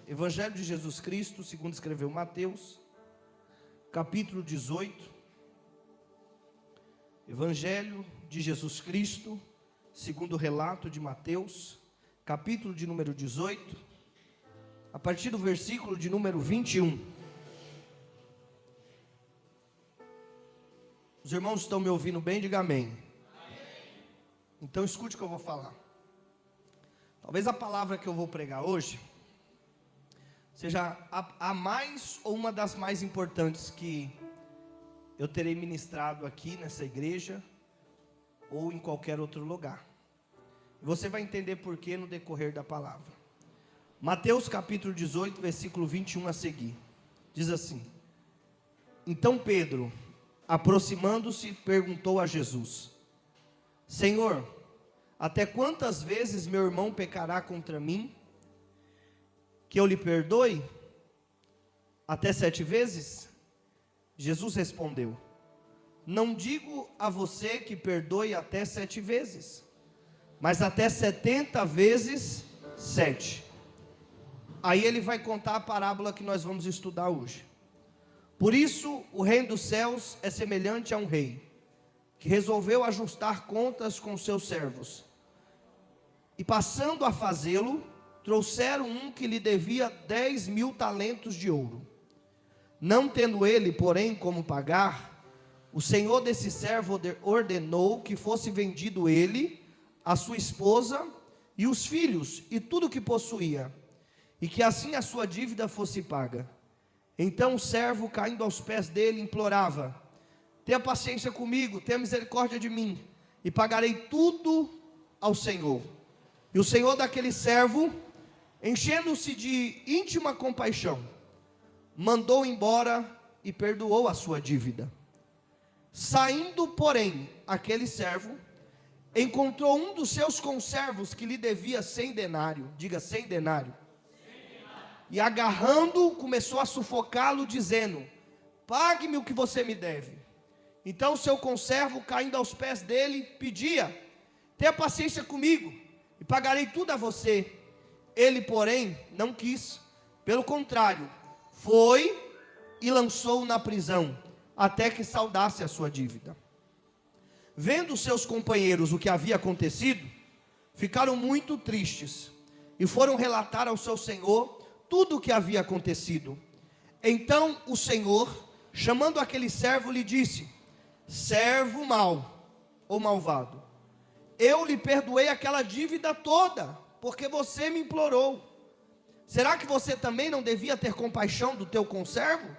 Evangelho de Jesus Cristo, segundo escreveu Mateus, capítulo 18. Evangelho de Jesus Cristo, segundo o relato de Mateus, capítulo de número 18, a partir do versículo de número 21. Os irmãos estão me ouvindo bem? Diga amém. Então escute o que eu vou falar. Talvez a palavra que eu vou pregar hoje seja a mais ou uma das mais importantes que eu terei ministrado aqui nessa igreja ou em qualquer outro lugar. Você vai entender por que no decorrer da palavra. Mateus capítulo 18, versículo 21 a seguir. Diz assim: Então Pedro, aproximando-se, perguntou a Jesus: Senhor, até quantas vezes meu irmão pecará contra mim, que eu lhe perdoe? Até 7 vezes? Jesus respondeu: Não digo a você que perdoe até 7 vezes, mas até 70 vezes 7. Aí ele vai contar a parábola que nós vamos estudar hoje. Por isso o reino dos céus é semelhante a um rei, que resolveu ajustar contas com seus servos. E passando a fazê-lo, trouxeram um que lhe devia 10.000 talentos de ouro. Não tendo ele, porém, como pagar, o senhor desse servo ordenou que fosse vendido ele, a sua esposa e os filhos e tudo o que possuía, e que assim a sua dívida fosse paga. Então o servo, caindo aos pés dele, implorava: Tenha paciência comigo, tenha misericórdia de mim, e pagarei tudo ao Senhor. E o senhor daquele servo, enchendo-se de íntima compaixão, mandou embora e perdoou a sua dívida. Saindo, porém, aquele servo encontrou um dos seus conservos que lhe devia 100 denários. Diga 100 denários. E agarrando-o, começou a sufocá-lo, dizendo: Pague-me o que você me deve. Então o seu conservo, caindo aos pés dele, pedia: Tenha paciência comigo, e pagarei tudo a você. Ele, porém, não quis. Pelo contrário, foi e lançou-o na prisão, até que saldasse a sua dívida. Vendo seus companheiros o que havia acontecido, ficaram muito tristes, e foram relatar ao seu senhor tudo o que havia acontecido. Então o senhor, chamando aquele servo, lhe disse: Servo mau ou malvado, eu lhe perdoei aquela dívida toda, porque você me implorou. Será que você também não devia ter compaixão do teu conservo,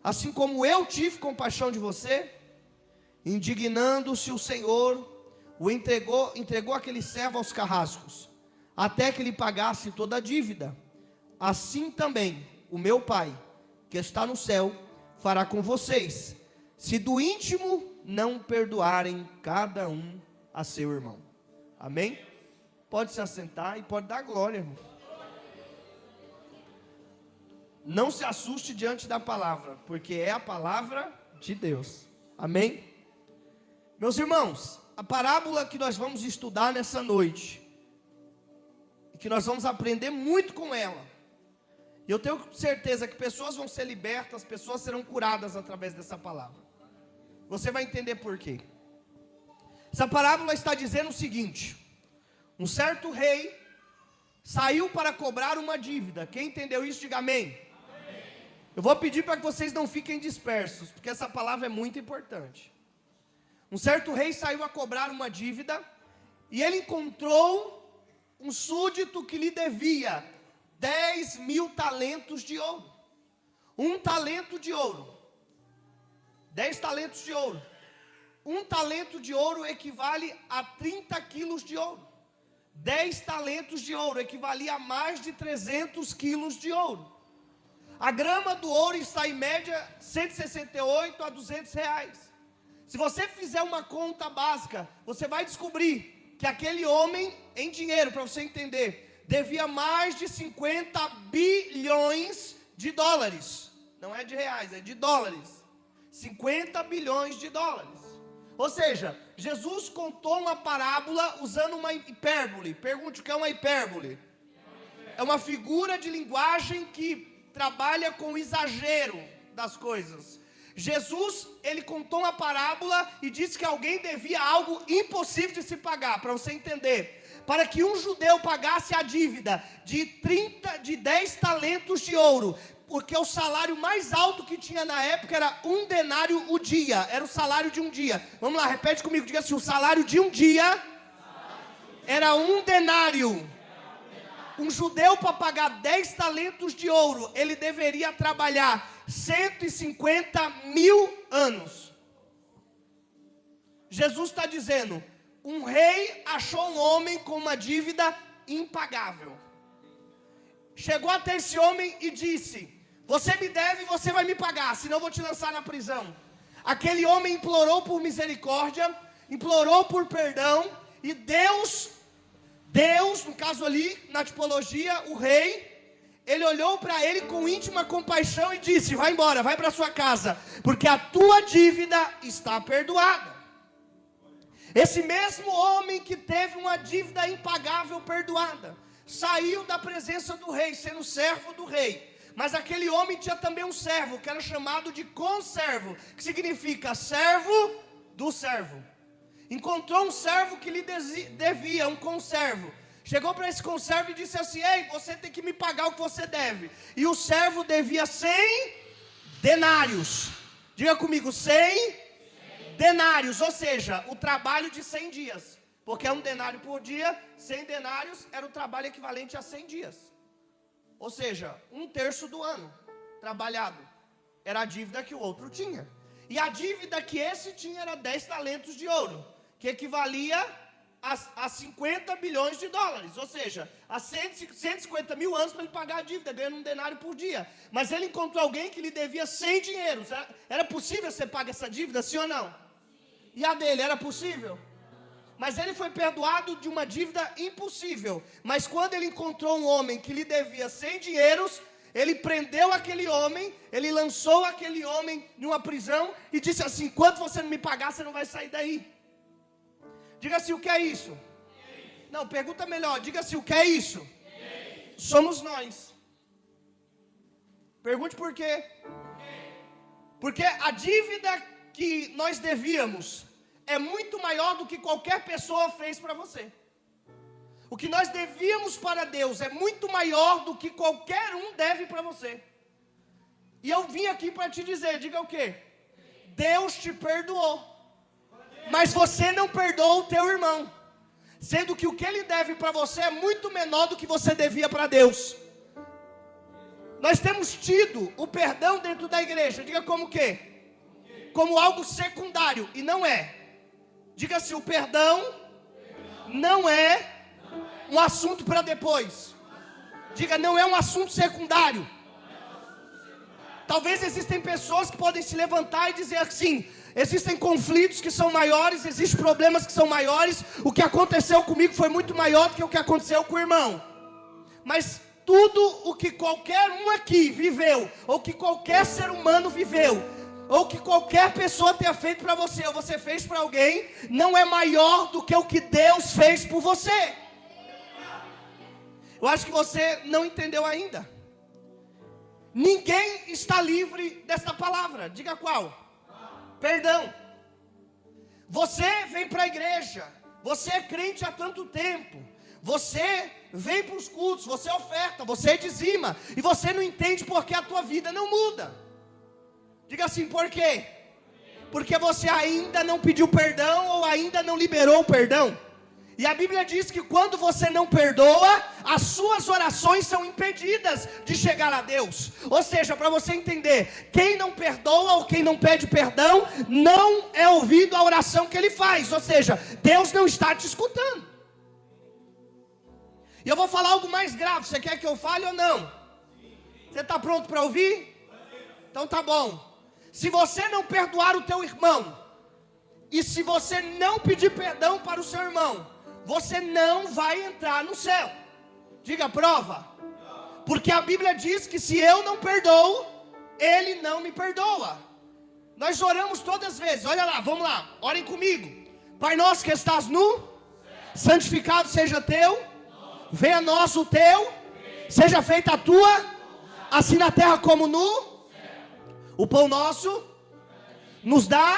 assim como eu tive compaixão de você? Indignando-se o Senhor, o entregou aquele servo aos carrascos, até que lhe pagasse toda a dívida. Assim também o meu Pai, que está no céu, fará com vocês, se do íntimo não perdoarem cada um a seu irmão. Amém? Pode se assentar e pode dar glória, irmão. Não se assuste diante da palavra, porque é a palavra de Deus. Amém? Meus irmãos, a parábola que nós vamos estudar nessa noite, e que nós vamos aprender muito com ela, e eu tenho certeza que pessoas vão ser libertas, pessoas serão curadas através dessa palavra. Você vai entender por quê. Essa parábola está dizendo o seguinte: um certo rei saiu para cobrar uma dívida. Quem entendeu isso, diga amém. Amém. Eu vou pedir para que vocês não fiquem dispersos, porque essa palavra é muito importante. Um certo rei saiu a cobrar uma dívida, e ele encontrou um súdito que lhe devia 10.000 talentos de ouro. 1 talento de ouro, 10 talentos de ouro. 1 talento de ouro equivale a 30 quilos de ouro. 10 talentos de ouro equivalia a mais de 300 quilos de ouro. A grama do ouro está em média 168 a 200 reais. Se você fizer uma conta básica, você vai descobrir que aquele homem, em dinheiro, para você entender, devia mais de 50 bilhões de dólares. Não é de reais, é de dólares. 50 bilhões de dólares. Ou seja, Jesus contou uma parábola usando uma hipérbole. Pergunte o que é uma hipérbole. É uma figura de linguagem que trabalha com o exagero das coisas. Jesus, ele contou uma parábola e disse que alguém devia algo impossível de se pagar, para você entender. Para que um judeu pagasse a dívida de 10 talentos de ouro, porque o salário mais alto que tinha na época era 1 denário o dia, era o salário de um dia. Vamos lá, repete comigo, diga assim: o salário de um dia era 1 denário. Um judeu, para pagar 10 talentos de ouro, ele deveria trabalhar 150 mil anos. Jesus está dizendo: um rei achou um homem com uma dívida impagável. Chegou até esse homem e disse: você me deve, você vai me pagar, senão eu vou te lançar na prisão. Aquele homem implorou por misericórdia, implorou por perdão, e Deus, no caso ali, na tipologia, o rei, ele olhou para ele com íntima compaixão e disse: vai embora, vai para sua casa, porque a tua dívida está perdoada. Esse mesmo homem que teve uma dívida impagável perdoada, saiu da presença do rei, sendo servo do rei. Mas aquele homem tinha também um servo, que era chamado de conservo, que significa servo do servo. Encontrou um servo que lhe devia, um conservo. Chegou para esse conservo e disse assim: ei, você tem que me pagar o que você deve. E o servo devia 100 denários. Diga comigo, 100 denários, ou seja, o trabalho de 100 dias. Porque é 1 denário por dia, 100 denários era o trabalho equivalente a 100 dias. Ou seja, 1/3 do ano trabalhado. Era a dívida que o outro tinha. E a dívida que esse tinha era 10 talentos de ouro, que equivalia a 50 bilhões de dólares. Ou seja, a 150 mil anos para ele pagar a dívida, ganhando 1 denário por dia. Mas ele encontrou alguém que lhe devia 100 dinheiros. Era possível você pagar essa dívida, sim ou não? E a dele, era possível? Mas ele foi perdoado de uma dívida impossível. Mas quando ele encontrou um homem que lhe devia 100 dinheiros, ele prendeu aquele homem, ele lançou aquele homem em uma prisão e disse assim: enquanto você não me pagar, você não vai sair daí. Diga assim: o que é isso? Não, pergunta melhor, diga assim: o que é isso? Somos nós. Pergunte por quê? Porque a dívida que nós devíamos é muito maior do que qualquer pessoa fez para você. O que nós devíamos para Deus é muito maior do que qualquer um deve para você. E eu vim aqui para te dizer, diga o quê? Deus te perdoou, mas você não perdoou o teu irmão, sendo que o que ele deve para você é muito menor do que você devia para Deus. Nós temos tido o perdão dentro da igreja, diga como quê? Como algo secundário, e não é. Diga assim: o perdão não é um assunto para depois. Diga: não é um assunto secundário. Talvez existem pessoas que podem se levantar e dizer assim: existem conflitos que são maiores, existem problemas que são maiores, o que aconteceu comigo foi muito maior do que o que aconteceu com o irmão. Mas tudo o que qualquer um aqui viveu, ou que qualquer ser humano viveu, ou que qualquer pessoa tenha feito para você, ou você fez para alguém, não é maior do que o que Deus fez por você. Eu acho que você não entendeu ainda. Ninguém está livre desta palavra. Diga qual? Perdão. Você vem para a igreja, você é crente há tanto tempo, você vem para os cultos, você oferta, você dizima, e você não entende porque a tua vida não muda. Diga assim: por quê? Porque você ainda não pediu perdão ou ainda não liberou o perdão. E a Bíblia diz que quando você não perdoa, as suas orações são impedidas de chegar a Deus. Ou seja, para você entender, quem não perdoa ou quem não pede perdão, não é ouvido a oração que ele faz. Ou seja, Deus não está te escutando. E eu vou falar algo mais grave. Você quer que eu fale ou não? Você está pronto para ouvir? Então tá bom. Se você não perdoar o teu irmão, e se você não pedir perdão para o seu irmão, você não vai entrar no céu. Diga: prova. Porque a Bíblia diz que se eu não perdoo, ele não me perdoa. Nós oramos todas as vezes. Olha lá, vamos lá, orem comigo. Pai nosso que estás no, santificado seja teu, venha a nós o teu, seja feita a tua, assim na terra como no céu. O pão nosso nos dá,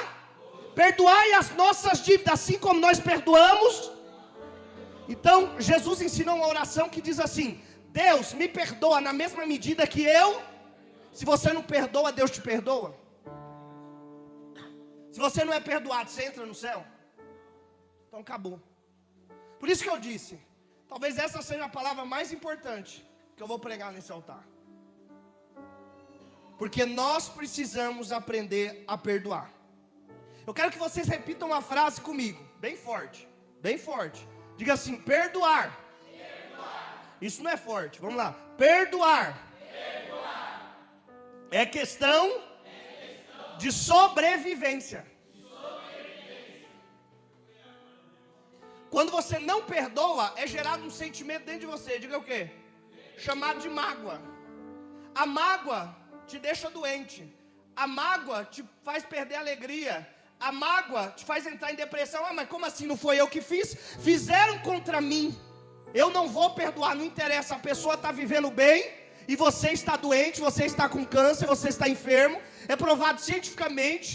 perdoai as nossas dívidas, assim como nós perdoamos. Então, Jesus ensinou uma oração que diz assim: Deus, me perdoa na mesma medida que eu. Se você não perdoa, Deus te perdoa. Se você não é perdoado, você entra no céu? Então acabou. Por isso que eu disse, talvez essa seja a palavra mais importante que eu vou pregar nesse altar. Porque nós precisamos aprender a perdoar. Eu quero que vocês repitam uma frase comigo, bem forte, bem forte. Diga assim: perdoar. Isso não é forte, vamos lá. Perdoar. É questão de sobrevivência. Quando você não perdoa, é gerado um sentimento dentro de você. Diga o quê? Chamado de mágoa. A mágoa te deixa doente. A mágoa te faz perder a alegria. A mágoa te faz entrar em depressão. Ah, mas como assim? Não foi eu que fiz? Fizeram contra mim. Eu não vou perdoar, não interessa. A pessoa está vivendo bem e você está doente, você está com câncer, você está enfermo. É provado cientificamente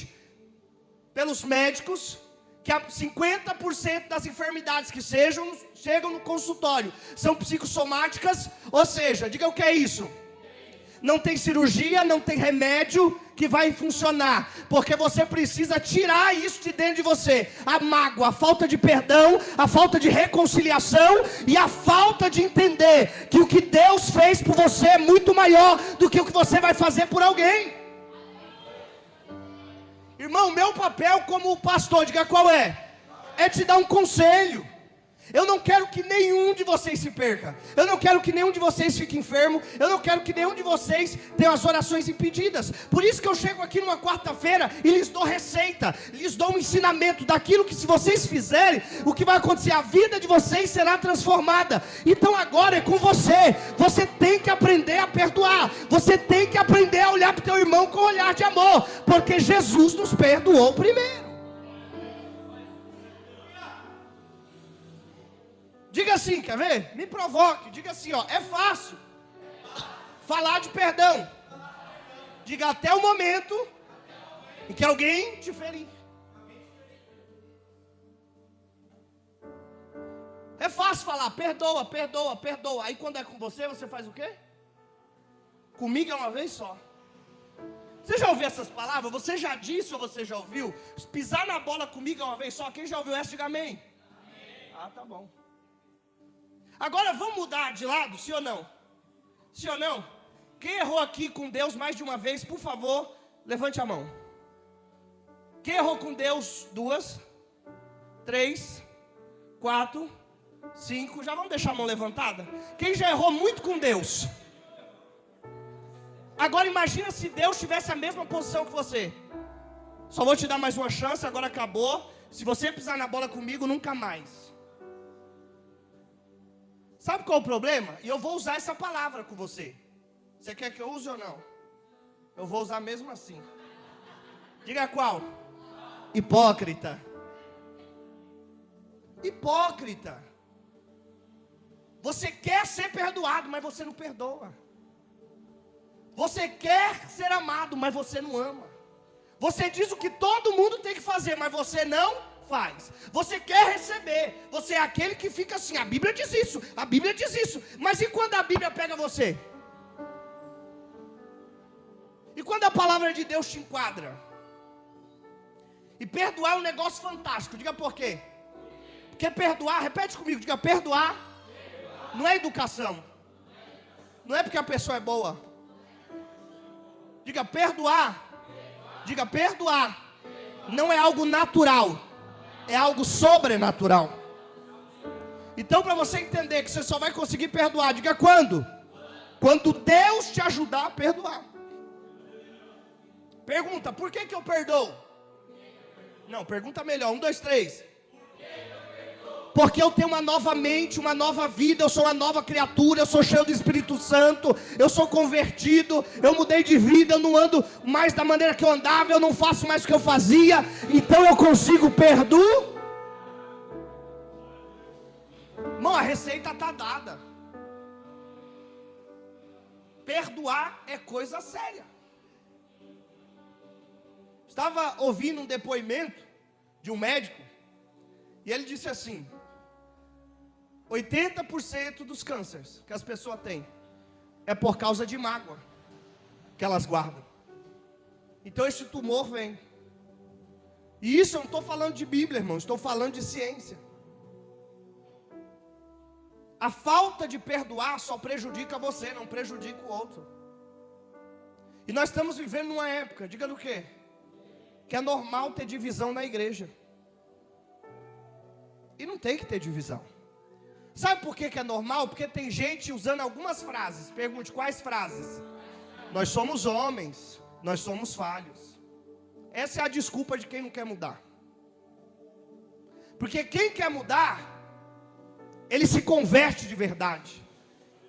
pelos médicos que 50% das enfermidades que chegam no consultório são psicossomáticas. Ou seja, diga o que é isso. Não tem cirurgia, não tem remédio que vai funcionar, porque você precisa tirar isso de dentro de você. A mágoa, a falta de perdão, a falta de reconciliação e a falta de entender que o que Deus fez por você é muito maior do que o que você vai fazer por alguém. Irmão, meu papel como pastor, diga qual é? É te dar um conselho. Eu não quero que nenhum de vocês se perca. Eu não quero que nenhum de vocês fique enfermo. Eu não quero que nenhum de vocês tenha as orações impedidas. Por isso que eu chego aqui numa quarta-feira e lhes dou receita, lhes dou um ensinamento daquilo que se vocês fizerem, o que vai acontecer? A vida de vocês será transformada. Então agora é com você. Você tem que aprender a perdoar. Você tem que aprender a olhar para o teu irmão com um olhar de amor, porque Jesus nos perdoou primeiro. Diga assim, quer ver? Me provoque. Diga assim, ó, é fácil falar de perdão. Diga até o momento em que alguém te ferir. É fácil falar, perdoa, perdoa, perdoa. Aí quando é com você, você faz o quê? Comigo é uma vez só. Você já ouviu essas palavras? Você já disse ou você já ouviu? Pisar na bola comigo é uma vez só. Quem já ouviu essa, diga amém. Ah, tá bom. Agora vamos mudar de lado, sim ou não? Sim ou não? Quem errou aqui com Deus mais de uma vez, por favor, levante a mão. Quem errou com Deus 2, 3, 4, 5, já vamos deixar a mão levantada? Quem já errou muito com Deus? Agora imagina se Deus tivesse a mesma posição que você. Só vou te dar mais uma chance, agora acabou. Se você pisar na bola comigo, nunca mais. Sabe qual é o problema? E eu vou usar essa palavra com você. Você quer que eu use ou não? Eu vou usar mesmo assim. Diga qual? Hipócrita. Hipócrita. Você quer ser perdoado, mas você não perdoa. Você quer ser amado, mas você não ama. Você diz o que todo mundo tem que fazer, mas você não faz. Você quer receber. Você é aquele que fica assim, a Bíblia diz isso, a Bíblia diz isso. Mas e quando a Bíblia pega você? E quando a palavra de Deus te enquadra? E perdoar é um negócio fantástico. Diga por quê? Porque perdoar, repete comigo, diga perdoar. Não é educação. Não é porque a pessoa é boa. Diga perdoar. Diga perdoar. Não é algo natural. É algo sobrenatural. Então, para você entender que você só vai conseguir perdoar, diga quando? Quando Deus te ajudar a perdoar. Pergunta, por que eu perdoo? Não, pergunta melhor, 1, 2, 3. Porque eu tenho uma nova mente, uma nova vida, eu sou uma nova criatura, eu sou cheio do Espírito Santo, eu sou convertido, eu mudei de vida, eu não ando mais da maneira que eu andava, eu não faço mais o que eu fazia, então eu consigo perdoar. Irmão, a receita está dada. perdoar é coisa séria. Estava ouvindo um depoimento de um médico, e ele disse assim: 80% dos cânceres que as pessoas têm é por causa de mágoa que elas guardam. Então esse tumor vem. E isso eu não estou falando de Bíblia, irmão, estou falando de ciência. A falta de perdoar só prejudica você, não prejudica o outro. E nós estamos vivendo numa época, diga do quê? Que é normal ter divisão na igreja. E não tem que ter divisão. Sabe por que é normal? Porque tem gente usando algumas frases. Pergunte, quais frases? Nós somos homens, nós somos falhos. Essa é a desculpa de quem não quer mudar. Porque quem quer mudar, ele se converte de verdade.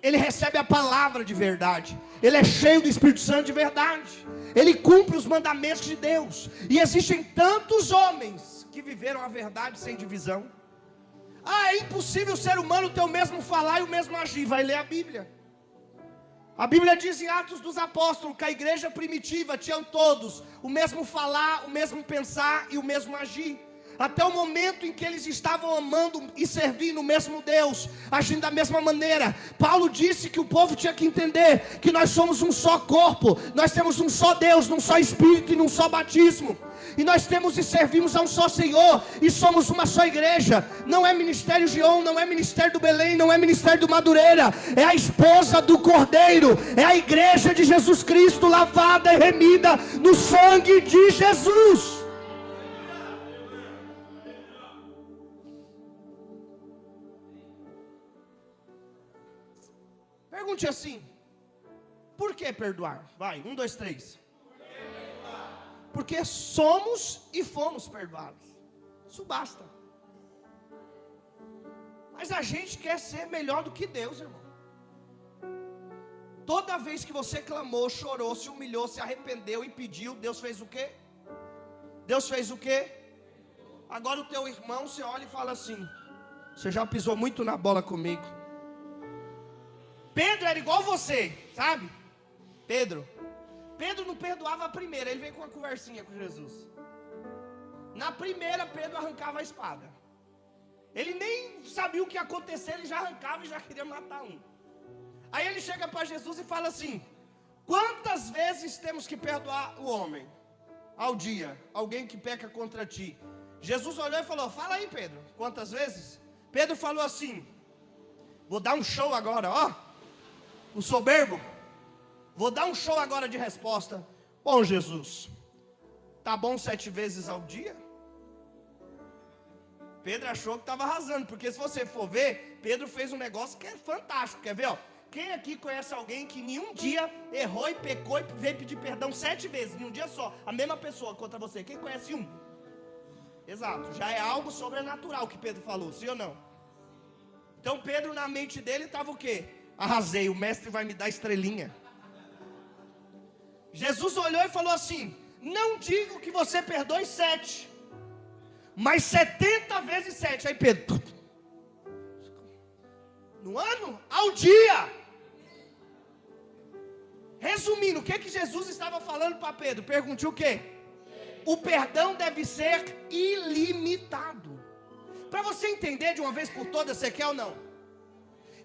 Ele recebe a palavra de verdade. Ele é cheio do Espírito Santo de verdade. Ele cumpre os mandamentos de Deus. E existem tantos homens que viveram a verdade sem divisão. É impossível o ser humano ter o mesmo falar e o mesmo agir. Vai ler a Bíblia. A Bíblia diz em Atos dos Apóstolos que a igreja primitiva tinham todos o mesmo falar, o mesmo pensar e o mesmo agir. Até o momento em que eles estavam amando e servindo o mesmo Deus, agindo da mesma maneira. Paulo disse que o povo tinha que entender que nós somos um só corpo, nós temos um só Deus, um só Espírito e num só batismo. E nós temos e servimos a um só Senhor, e somos uma só igreja. Não é Ministério Gion, não é Ministério do Belém, não é Ministério do Madureira. É a esposa do Cordeiro, é a igreja de Jesus Cristo, lavada e remida no sangue de Jesus. Pergunte assim: por que perdoar? Vai, 1, 2, 3. Porque somos e fomos perdoados. Isso basta. Mas a gente quer ser melhor do que Deus, irmão. Toda vez que você clamou, chorou, se humilhou, se arrependeu e pediu, Deus fez o quê? Deus fez o quê? Agora o teu irmão, você olha e fala assim: você já pisou muito na bola comigo. Pedro era igual você, sabe? Pedro não perdoava a primeira, ele veio com uma conversinha com Jesus. Na primeira, Pedro arrancava a espada. Ele nem sabia o que ia acontecer, ele já arrancava e já queria matar um. Aí ele chega para Jesus e fala assim: quantas vezes temos que perdoar o homem ao dia? Alguém que peca contra ti. Jesus olhou e falou: fala aí, Pedro, quantas vezes? Pedro falou assim: vou dar um show agora, ó. O soberbo. Vou dar um show agora de resposta. Bom, Jesus, tá bom 7 vezes ao dia? Pedro achou que estava arrasando, porque se você for ver, Pedro fez um negócio que é fantástico. Quer ver, ó? Quem aqui conhece alguém que em um dia errou e pecou e veio pedir perdão 7 vezes, em um dia só, a mesma pessoa contra você? Quem conhece um? Exato, já é algo sobrenatural que Pedro falou, sim ou não? Então Pedro, na mente dele estava o quê? Arrasei, o mestre vai me dar estrelinha. Jesus olhou e falou assim: não digo que você perdoe 7, mas 70 vezes 7. Aí Pedro, no ano? Ao dia. Resumindo, o que Jesus estava falando para Pedro? Pergunte o quê? O perdão deve ser ilimitado. Para você entender de uma vez por todas, você quer ou não?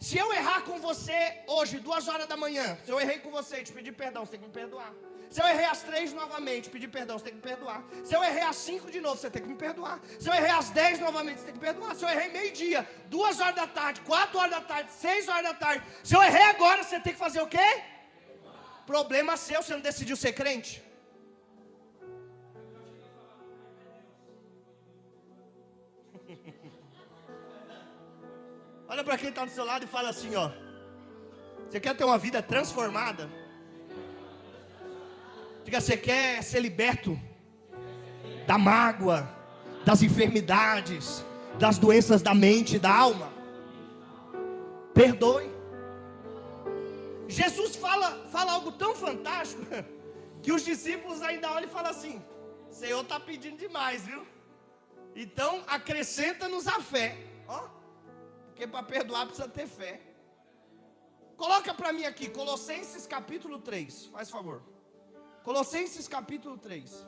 Se eu errar com você hoje, 2 horas da manhã, se eu errei com você e te pedir perdão, você tem que me perdoar. Se eu errei às 3 novamente, pedir perdão, você tem que me perdoar. Se eu errei às 5 de novo, você tem que me perdoar. Se eu errei às 10 novamente, você tem que me perdoar. Se eu errei meio-dia, 2 horas da tarde, 4 horas da tarde, 6 horas da tarde, se eu errei agora, você tem que fazer o quê? Problema seu, você não decidiu ser crente. Olha para quem está do seu lado e fala assim, ó: você quer ter uma vida transformada? Diga, você quer ser liberto da mágoa, das enfermidades, das doenças da mente e da alma? Perdoe. Jesus fala algo tão fantástico que os discípulos ainda olham e falam assim: Senhor está pedindo demais, viu? Então acrescenta-nos a fé. Ó, porque para perdoar precisa ter fé. Coloca para mim aqui, Colossenses capítulo 3, faz favor. Colossenses capítulo 3,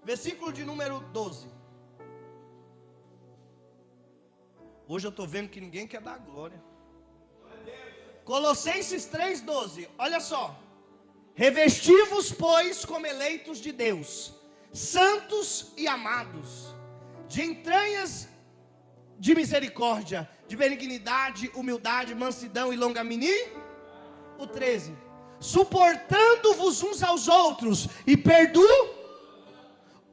versículo de número 12. Hoje eu estou vendo que ninguém quer dar glória. Colossenses 3,12, olha só. Revesti-vos, pois, como eleitos de Deus, santos e amados, de entranhas de misericórdia, de benignidade, humildade, mansidão e longanimidade. O 13, suportando-vos uns aos outros e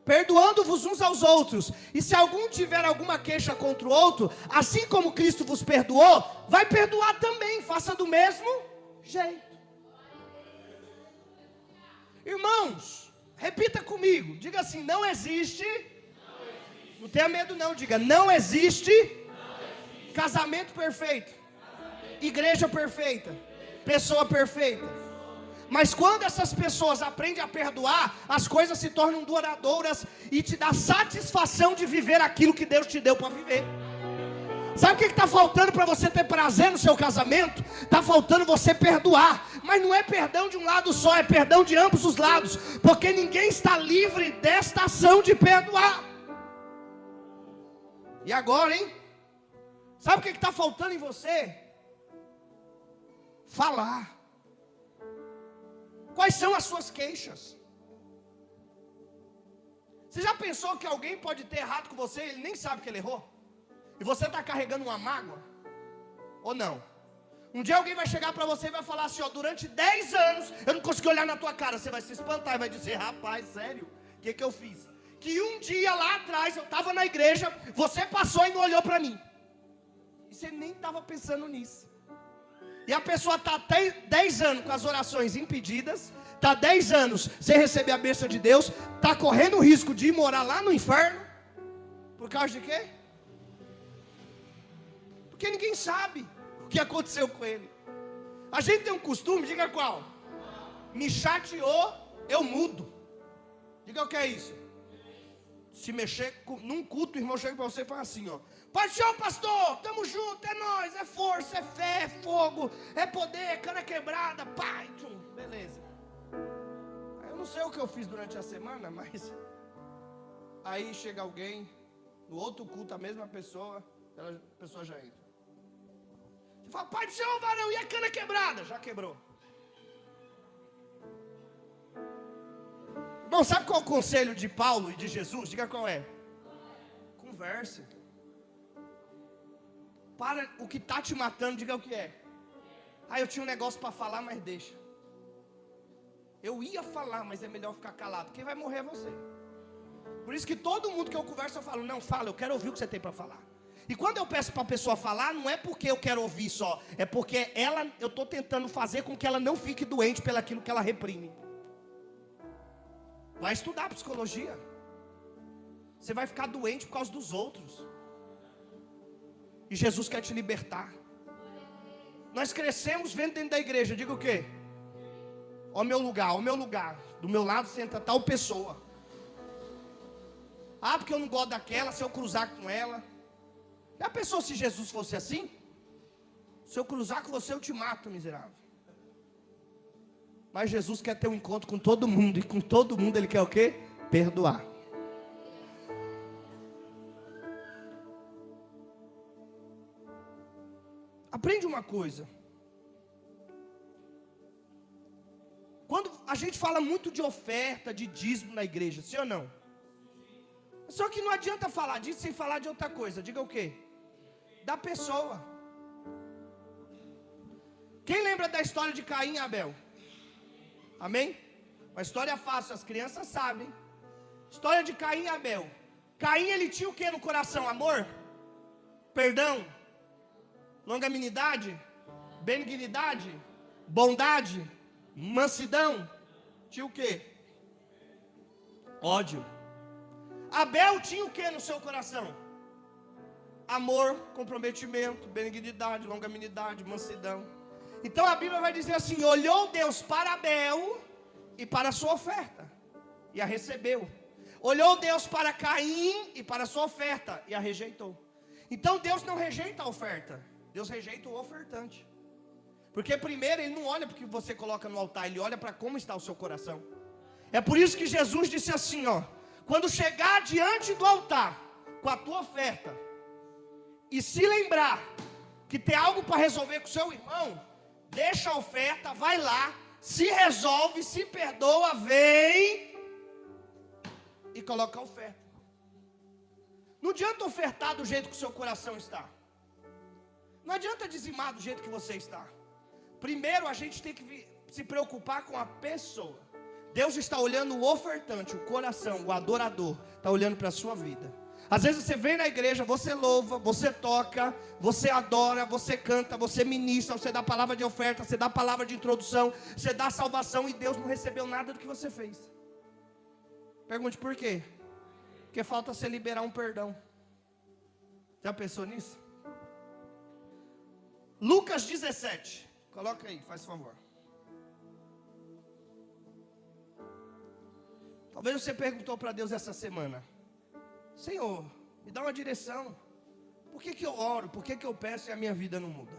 perdoando-vos uns aos outros. E se algum tiver alguma queixa contra o outro, assim como Cristo vos perdoou, vai perdoar também, faça do mesmo jeito. Irmãos, repita comigo, diga assim, não existe, não tenha medo não, diga, não existe casamento perfeito, igreja perfeita, pessoa perfeita. Mas quando essas pessoas aprendem a perdoar, as coisas se tornam duradouras e te dá satisfação de viver aquilo que Deus te deu para viver. Sabe o que está faltando para você ter prazer no seu casamento? Está faltando você perdoar. Mas não é perdão de um lado só, é perdão de ambos os lados. Porque ninguém está livre desta ação de perdoar. E agora, hein? Sabe o que está faltando em você? Falar. Quais são as suas queixas? Você já pensou que alguém pode ter errado com você e ele nem sabe que ele errou? E você está carregando uma mágoa? Ou não? Um dia alguém vai chegar para você e vai falar assim, ó, durante 10 anos eu não consegui olhar na tua cara. Você vai se espantar e vai dizer, rapaz, sério? O que eu fiz? Que um dia lá atrás eu estava na igreja, você passou e não olhou para mim. E você nem estava pensando nisso. E a pessoa está até 10 anos com as orações impedidas, está 10 anos sem receber a bênção de Deus, está correndo o risco de ir morar lá no inferno. Por causa de quê? Porque ninguém sabe o que aconteceu com ele. A gente tem um costume, diga qual? Me chateou, eu mudo. Diga o que é isso? Se mexer num culto, o irmão chega para você e fala assim, ó. Pai do Senhor, pastor, tamo junto, é nós, é força, é fé, é fogo, é poder, cana quebrada, pai, tchum, beleza. Eu não sei o que eu fiz durante a semana, mas aí chega alguém, no outro culto, a mesma pessoa, a pessoa já entra. Você fala, pai do Senhor, varão, e a cana quebrada? Já quebrou. Irmão, sabe qual é o conselho de Paulo e de Jesus? Diga qual é. Converse. Para o que está te matando, diga o que é. Ah, eu tinha um negócio para falar, mas deixa. Eu ia falar, mas é melhor ficar calado. Quem vai morrer é você. Por isso que todo mundo que eu converso, eu falo, não, fala, eu quero ouvir o que você tem para falar. E quando eu peço para a pessoa falar, não é porque eu quero ouvir só. É porque eu estou tentando fazer com que ela não fique doente pelaquilo que ela reprime. Vai estudar psicologia. Você vai ficar doente por causa dos outros. E Jesus quer te libertar. Nós crescemos vendo dentro da igreja. Diga o quê? Ó meu lugar. Do meu lado senta tal pessoa. Ah, porque eu não gosto daquela. Se eu cruzar com ela. Já pensou se Jesus fosse assim? Se eu cruzar com você eu te mato, miserável. Mas Jesus quer ter um encontro com todo mundo. E com todo mundo ele quer o quê? Perdoar. Aprende uma coisa. Quando a gente fala muito de oferta, de dízimo na igreja, sim ou não? Só que não adianta falar disso sem falar de outra coisa. Diga o quê? Da pessoa. Quem lembra da história de Caim e Abel? Amém? Uma história fácil, as crianças sabem. História de Caim e Abel. Caim, ele tinha o que no coração? Amor? Perdão? Longanimidade? Benignidade? Bondade? Mansidão? Tinha o que? Ódio. Abel tinha o que no seu coração? Amor, comprometimento, benignidade, longanimidade, mansidão. Então a Bíblia vai dizer assim: olhou Deus para Abel e para a sua oferta, e a recebeu. Olhou Deus para Caim e para a sua oferta, e a rejeitou. Então Deus não rejeita a oferta, Deus rejeita o ofertante. Porque primeiro ele não olha para o que você coloca no altar, ele olha para como está o seu coração. É por isso que Jesus disse assim, ó: quando chegar diante do altar com a tua oferta e se lembrar que tem algo para resolver com o seu irmão, deixa a oferta, vai lá, se resolve, se perdoa, vem e coloca a oferta. Não adianta ofertar do jeito que o seu coração está. Não adianta dizimar do jeito que você está. Primeiro a gente tem que se preocupar com a pessoa. Deus está olhando o ofertante, o coração, o adorador. Está olhando para a sua vida. Às vezes você vem na igreja, você louva, você toca, você adora, você canta, você ministra, você dá palavra de oferta, você dá palavra de introdução, você dá salvação e Deus não recebeu nada do que você fez. Pergunte por quê? Porque falta você liberar um perdão. Já pensou nisso? Lucas 17. Coloca aí, faz favor. Talvez você perguntou para Deus essa semana: Senhor, me dá uma direção. Por que eu oro? Por que eu peço e a minha vida não muda?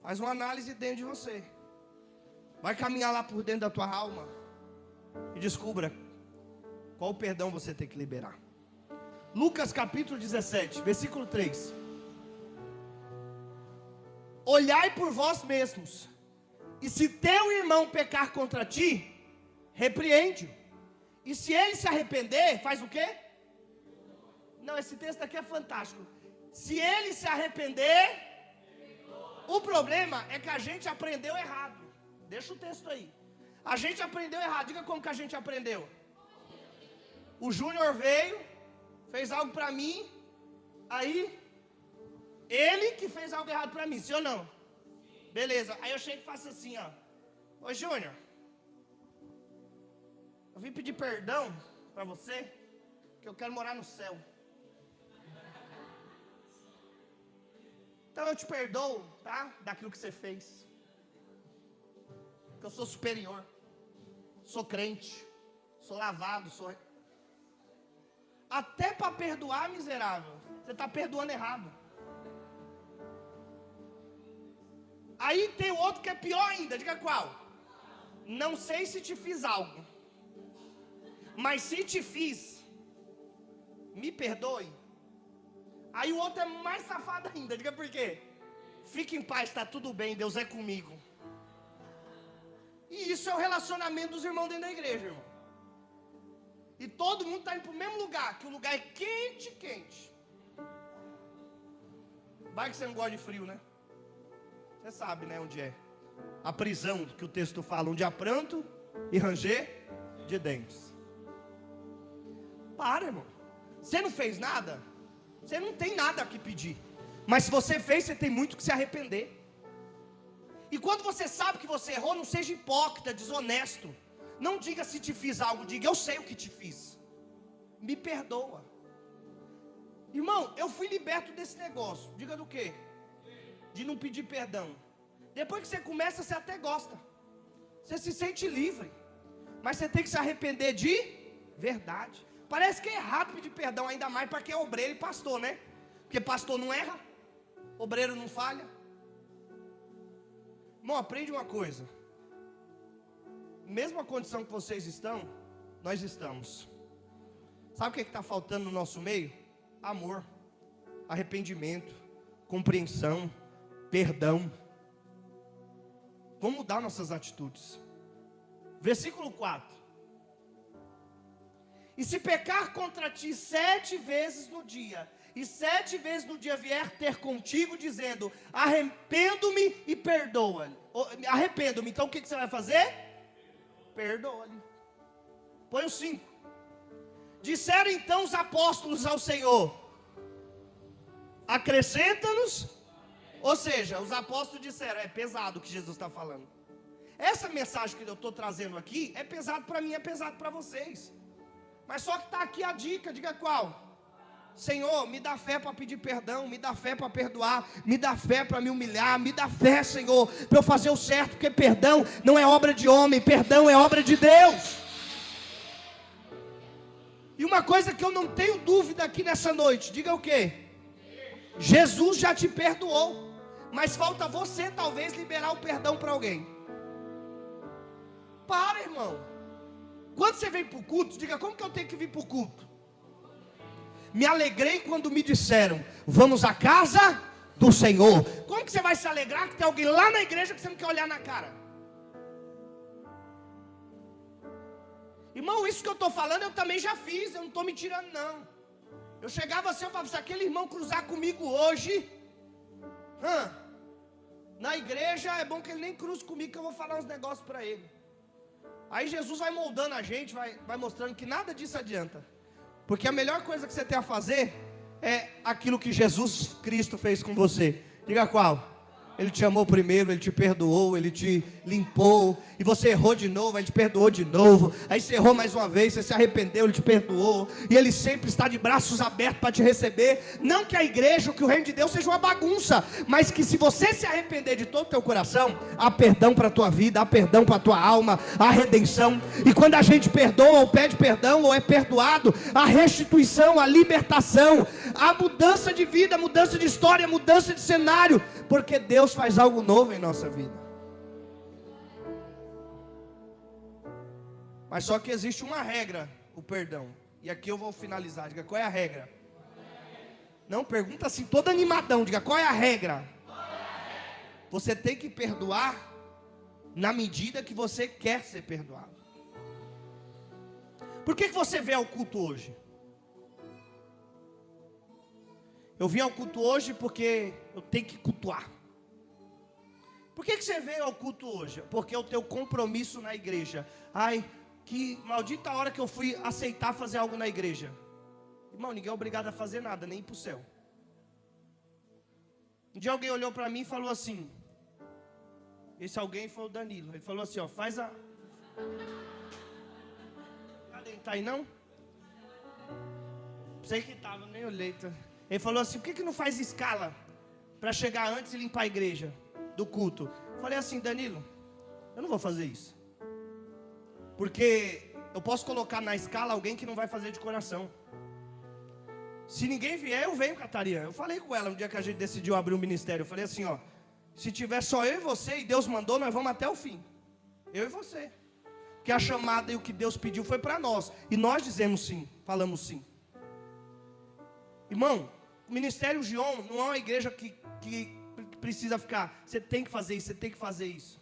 Faz uma análise dentro de você. Vai caminhar lá por dentro da tua alma e descubra qual perdão você tem que liberar. Lucas capítulo 17, versículo 3. Olhai por vós mesmos, e se teu irmão pecar contra ti, repreende-o. E se ele se arrepender, faz o quê? Não, esse texto aqui é fantástico. Se ele se arrepender, o problema é que a gente aprendeu errado. Deixa o texto aí. A gente aprendeu errado. Diga como que a gente aprendeu. O Júnior veio, fez algo para mim, aí ele que fez algo errado para mim, sim ou não? Beleza, aí eu chego e faço assim, ó: ô Júnior, eu vim pedir perdão para você, que eu quero morar no céu. Então eu te perdoo, tá? Daquilo que você fez. Porque eu sou superior, sou crente, sou lavado, sou... Até para perdoar, miserável, você está perdoando errado. Aí tem o outro que é pior ainda, diga qual? Não sei se te fiz algo, mas se te fiz, me perdoe. Aí o outro é mais safado ainda, diga por quê? Fique em paz, está tudo bem, Deus é comigo. E isso é o relacionamento dos irmãos dentro da igreja, irmão. E todo mundo está indo para o mesmo lugar, que o lugar é quente, quente. Vai que você não gosta de frio, né? Você sabe, né, onde é. A prisão que o texto fala, onde há pranto e ranger de dentes. Para, irmão. Você não fez nada, você não tem nada a que pedir. Mas se você fez, você tem muito que se arrepender. E quando você sabe que você errou, não seja hipócrita, desonesto. Não diga se te fiz algo, diga eu sei o que te fiz. Me perdoa. Irmão, eu fui liberto desse negócio. Diga do quê? De não pedir perdão. Depois que você começa, você até gosta. Você se sente livre. Mas você tem que se arrepender de verdade. Parece que é errado pedir perdão, ainda mais para quem é obreiro e pastor, né? Porque pastor não erra, obreiro não falha. Irmão, aprende uma coisa. Mesma condição que vocês estão, nós estamos. Sabe o que está faltando no nosso meio? Amor, arrependimento, compreensão, perdão. Vamos mudar nossas atitudes. Versículo 4. E se pecar contra ti 7 vezes no dia, e 7 vezes no dia vier ter contigo, dizendo, arrependo-me e perdoa-lhe. Arrependo-me, então o que você vai fazer? Perdoa-lhe. Põe o 5. Disseram então os apóstolos ao Senhor, acrescenta-nos. Ou seja, os apóstolos disseram, é pesado o que Jesus está falando. Essa mensagem que eu estou trazendo aqui, é pesado para mim, é pesado para vocês. Mas só que está aqui a dica, diga qual? Senhor, me dá fé para pedir perdão, me dá fé para perdoar, me dá fé para me humilhar, me dá fé, Senhor, para eu fazer o certo, porque perdão não é obra de homem, perdão é obra de Deus. E uma coisa que eu não tenho dúvida aqui nessa noite, diga o quê? Jesus já te perdoou. mas falta você talvez liberar o perdão para alguém. Para, irmão. Quando você vem para o culto, diga: como que eu tenho que vir para o culto? Me alegrei quando me disseram: vamos à casa do Senhor. Como que você vai se alegrar que tem alguém lá na igreja que você não quer olhar na cara? Irmão, isso que eu estou falando eu também já fiz, eu não estou me tirando não. Eu chegava assim, eu falava: se aquele irmão cruzar comigo hoje, na igreja, é bom que ele nem cruze comigo, que eu vou falar uns negócios para ele. Aí Jesus vai moldando a gente, vai mostrando que nada disso adianta. Porque a melhor coisa que você tem a fazer é aquilo que Jesus Cristo fez com você. Diga qual? Ele te amou primeiro, Ele te perdoou, Ele te limpou. E você errou de novo, Ele te perdoou de novo. Aí você errou mais uma vez, você se arrependeu, Ele te perdoou. E Ele sempre está de braços abertos para te receber. Não que a igreja, que o reino de Deus seja uma bagunça, mas que se você se arrepender de todo o teu coração, há perdão para a tua vida, há perdão para a tua alma, há redenção. E quando a gente perdoa ou pede perdão ou é perdoado, há restituição, há libertação, há mudança de vida, mudança de história, mudança de cenário. Porque Deus faz algo novo em nossa vida. Mas só que existe uma regra, o perdão. E aqui eu vou finalizar. Diga: qual é a regra? Não, pergunta assim, todo animadão. Diga: qual é a regra? Você tem que perdoar na medida que você quer ser perdoado. Por que você veio ao culto hoje? Eu vim ao culto hoje porque eu tenho que cultuar. Por que você veio ao culto hoje? Porque é o teu compromisso na igreja. Ai, que maldita hora que eu fui aceitar fazer algo na igreja. Irmão, ninguém é obrigado a fazer nada, nem ir para o céu. Um dia alguém olhou para mim e falou assim. Esse alguém foi o Danilo. Ele falou assim, ó, faz a... Cadê? Tá aí não? Sei que estava, nem olhei. Tá? Ele falou assim: por que não faz escala para chegar antes e limpar a igreja do culto? Eu falei assim: Danilo, eu não vou fazer isso. Porque eu posso colocar na escala alguém que não vai fazer de coração. Se ninguém vier, eu venho, Catarina. Eu falei com ela no dia que a gente decidiu abrir um ministério. Eu falei assim, ó: se tiver só eu e você e Deus mandou, nós vamos até o fim. Eu e você. Porque a chamada e o que Deus pediu foi para nós. E nós dizemos sim, falamos sim. Irmão, o Ministério Gion não é uma igreja que precisa ficar: você tem que fazer isso, você tem que fazer isso.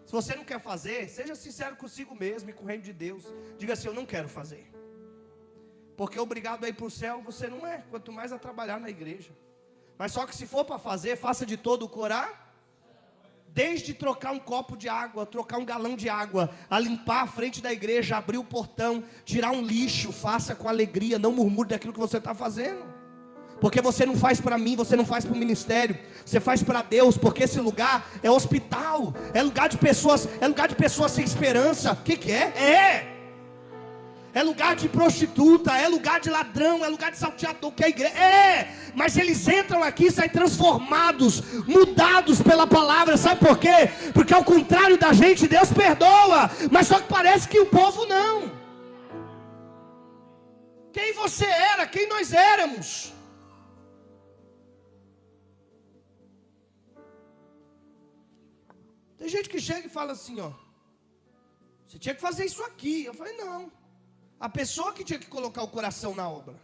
Se você não quer fazer, seja sincero consigo mesmo e com o reino de Deus. Diga assim: eu não quero fazer. Porque obrigado a ir para o céu você não é, quanto mais a trabalhar na igreja. Mas só que se for para fazer, faça de todo o coração. Desde trocar um copo de água, trocar um galão de água, a limpar a frente da igreja, abrir o portão, tirar um lixo, faça com alegria, não murmure daquilo que você está fazendo. Porque você não faz para mim, você não faz para o ministério, você faz para Deus, porque esse lugar é hospital, é lugar de pessoas sem esperança. O que é? É lugar de prostituta, é lugar de ladrão, é lugar de salteador, que é a igreja. Mas eles entram aqui e saem transformados, mudados pela palavra. Sabe por quê? Porque ao contrário da gente, Deus perdoa, mas só que parece que o povo não. Quem você era, quem nós éramos. Tem gente que chega e fala assim, ó: você tinha que fazer isso aqui. Eu falei: não. A pessoa que tinha que colocar o coração na obra.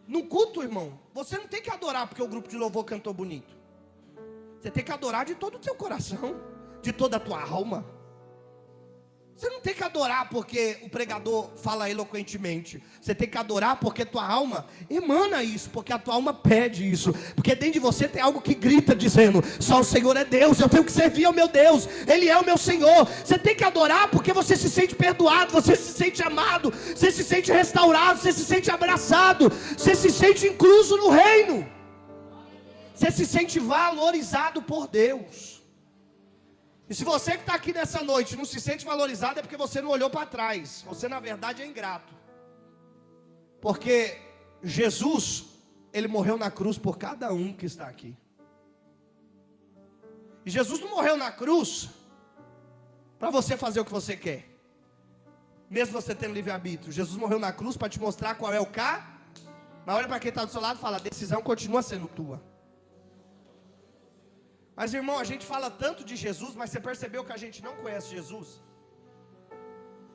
No culto, irmão, você não tem que adorar porque o grupo de louvor cantou bonito. Você tem que adorar de todo o teu coração, de toda a tua alma. Você não tem que adorar porque o pregador fala eloquentemente. Você tem que adorar porque tua alma emana isso, porque a tua alma pede isso. Porque dentro de você tem algo que grita dizendo: só o Senhor é Deus, eu tenho que servir ao meu Deus, Ele é o meu Senhor. Você tem que adorar porque você se sente perdoado, você se sente amado, você se sente restaurado, você se sente abraçado, você se sente incluso no reino. Você se sente valorizado por Deus. E se você que está aqui nessa noite não se sente valorizado, é porque você não olhou para trás. Você na verdade é ingrato. Porque Jesus, Ele morreu na cruz por cada um que está aqui. E Jesus não morreu na cruz para você fazer o que você quer, mesmo você tendo livre-arbítrio. Jesus morreu na cruz para te mostrar qual é o Mas olha para quem está do seu lado e fala, a decisão continua sendo tua. Mas irmão, a gente fala tanto de Jesus, mas você percebeu que a gente não conhece Jesus?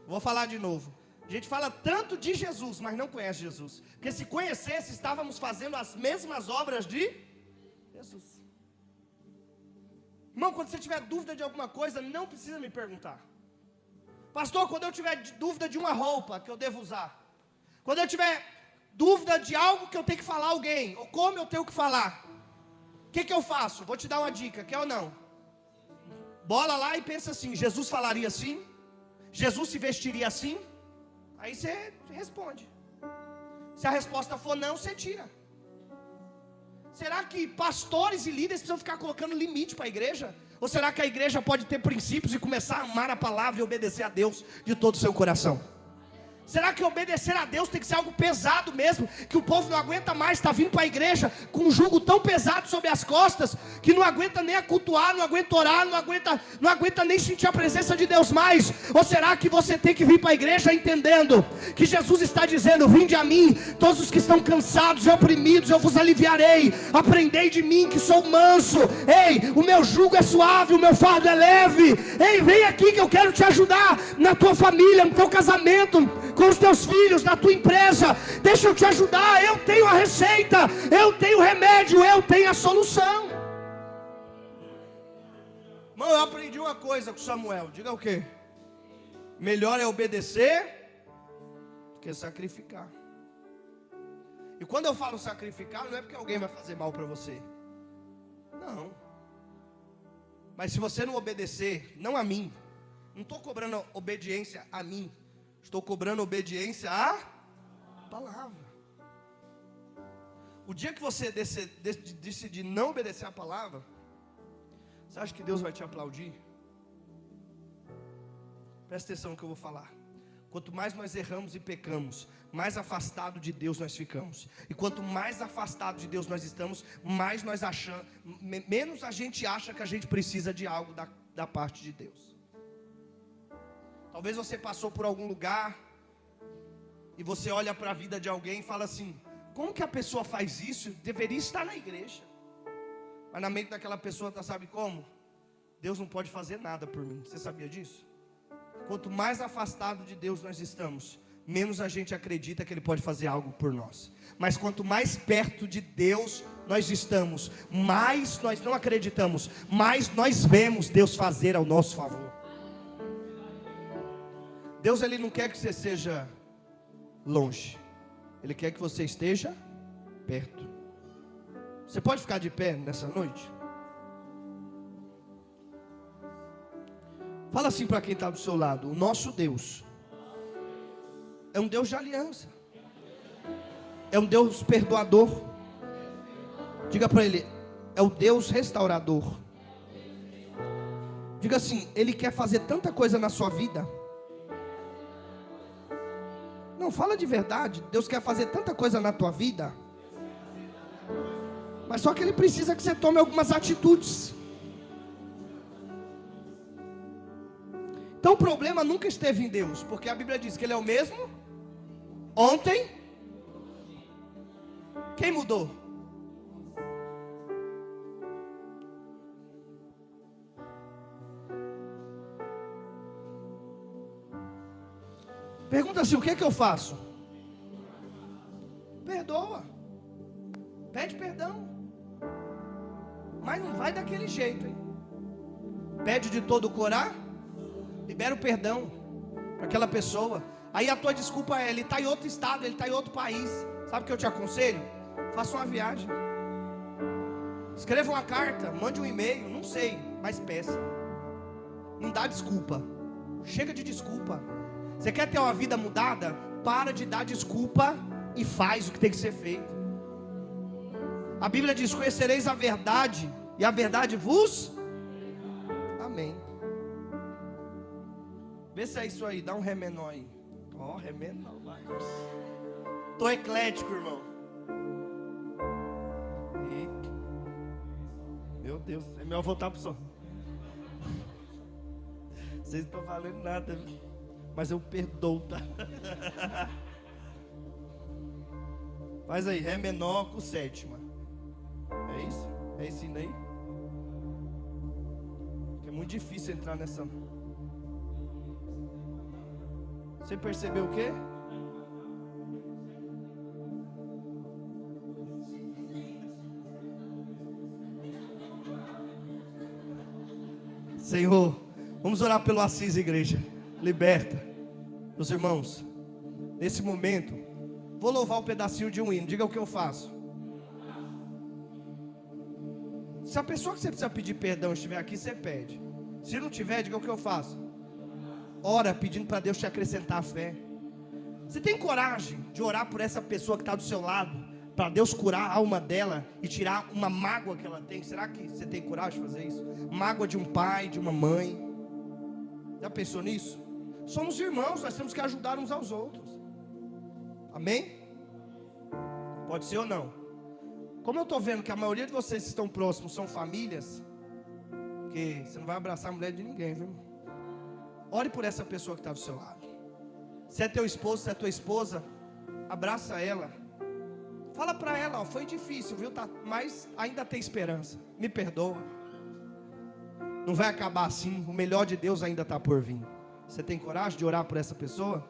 Vou falar de novo. A gente fala tanto de Jesus, mas não conhece Jesus. Porque se conhecesse, estávamos fazendo as mesmas obras de Jesus. Irmão, quando você tiver dúvida de alguma coisa, não precisa me perguntar. Pastor, quando eu tiver dúvida de uma roupa que eu devo usar, quando eu tiver dúvida de algo que eu tenho que falar a alguém, ou como eu tenho que falar, o que eu faço? Vou te dar uma dica, quer ou não? Bola lá e pensa assim, Jesus falaria assim? Jesus se vestiria assim? Aí você responde. Se a resposta for não, você tira. Será que pastores e líderes precisam ficar colocando limite para a igreja? Ou será que a igreja pode ter princípios e começar a amar a palavra e obedecer a Deus de todo o seu coração? Será que obedecer a Deus tem que ser algo pesado mesmo? Que o povo não aguenta mais estar vindo para a igreja com um jugo tão pesado sobre as costas, que não aguenta nem cultuar, não aguenta orar, não aguenta nem sentir a presença de Deus mais? Ou será que você tem que vir para a igreja entendendo que Jesus está dizendo, vinde a mim, todos os que estão cansados e oprimidos, eu vos aliviarei, aprendei de mim que sou manso, ei, o meu jugo é suave, o meu fardo é leve, ei, vem aqui que eu quero te ajudar na tua família, no teu casamento, com os teus filhos, na tua empresa, deixa eu te ajudar, eu tenho a receita, eu tenho o remédio, eu tenho a solução. Mano, eu aprendi uma coisa com Samuel, diga o quê? Melhor é obedecer do que sacrificar. E quando eu falo sacrificar, não é porque alguém vai fazer mal para você, não. Mas se você não obedecer, não a mim, não estou cobrando obediência a mim, estou cobrando obediência à palavra. O dia que você decidir não obedecer a palavra, você acha que Deus vai te aplaudir? Presta atenção no que eu vou falar. Quanto mais nós erramos e pecamos, mais afastado de Deus nós ficamos. E quanto mais afastado de Deus nós estamos, mais nós achamos, menos a gente acha que a gente precisa de algo da parte de Deus. Talvez você passou por algum lugar e você olha para a vida de alguém e fala assim, como que a pessoa faz isso? Deveria estar na igreja. Mas na mente daquela pessoa, sabe como? Deus não pode fazer nada por mim. Você sabia disso? Quanto mais afastado de Deus nós estamos, menos a gente acredita que Ele pode fazer algo por nós. Mas quanto mais perto de Deus nós estamos, mais nós não acreditamos, mais nós vemos Deus fazer ao nosso favor. Deus, Ele não quer que você seja longe, Ele quer que você esteja perto. Você pode ficar de pé nessa noite? Fala assim para quem está do seu lado, o nosso Deus é um Deus de aliança, é um Deus perdoador. Diga para ele, é o Deus restaurador. Diga assim, Ele quer fazer tanta coisa na sua vida. Não, fala de verdade. Deus quer fazer tanta coisa na tua vida, mas só que Ele precisa que você tome algumas atitudes. Então o problema nunca esteve em Deus, porque a Bíblia diz que Ele é o mesmo ontem. Quem mudou? Pergunta assim, o que é que eu faço? Perdoa. Pede perdão. Mas não vai daquele jeito, hein? Pede de todo o coração. Libera o perdão para aquela pessoa. Aí a tua desculpa é, ele está em outro estado, ele está em outro país. Sabe o que eu te aconselho? Faça uma viagem. Escreva uma carta, mande um e-mail, não sei, mas peça. Não dá desculpa. Chega de desculpa. Você quer ter uma vida mudada? Para de dar desculpa e faz o que tem que ser feito. A Bíblia diz, conhecereis a verdade e a verdade vos... Amém. Vê se é isso aí, dá um ré menor aí. Ó, ré menor, vai. Tô eclético, irmão. Eita. Meu Deus, é melhor voltar pro som. Vocês não estão falando nada, mas eu perdoo, tá? Faz aí, Ré menor com sétima. É isso? É esse daí? É muito difícil entrar nessa. Você percebeu o quê? Senhor, vamos orar pelo Assis, igreja. Liberta os irmãos. Nesse momento, vou louvar um pedacinho de um hino. Diga o que eu faço. Se a pessoa que você precisa pedir perdão estiver aqui, você pede. Se não tiver, diga o que eu faço. Ora pedindo para Deus te acrescentar a fé. Você tem coragem de orar por essa pessoa que está do seu lado, para Deus curar a alma dela e tirar uma mágoa que ela tem? Será que você tem coragem de fazer isso? Mágoa de um pai, de uma mãe. Já pensou nisso? Somos irmãos, nós temos que ajudar uns aos outros. Amém? Pode ser ou não? Como eu estou vendo que a maioria de vocês que estão próximos são famílias, porque você não vai abraçar a mulher de ninguém, viu? Ore por essa pessoa que está do seu lado. Se é teu esposo, se é tua esposa, abraça ela. Fala para ela, ó, foi difícil, viu? Mas ainda tem esperança. Me perdoa. Não vai acabar assim. O melhor de Deus ainda está por vir. Você tem coragem de orar por essa pessoa?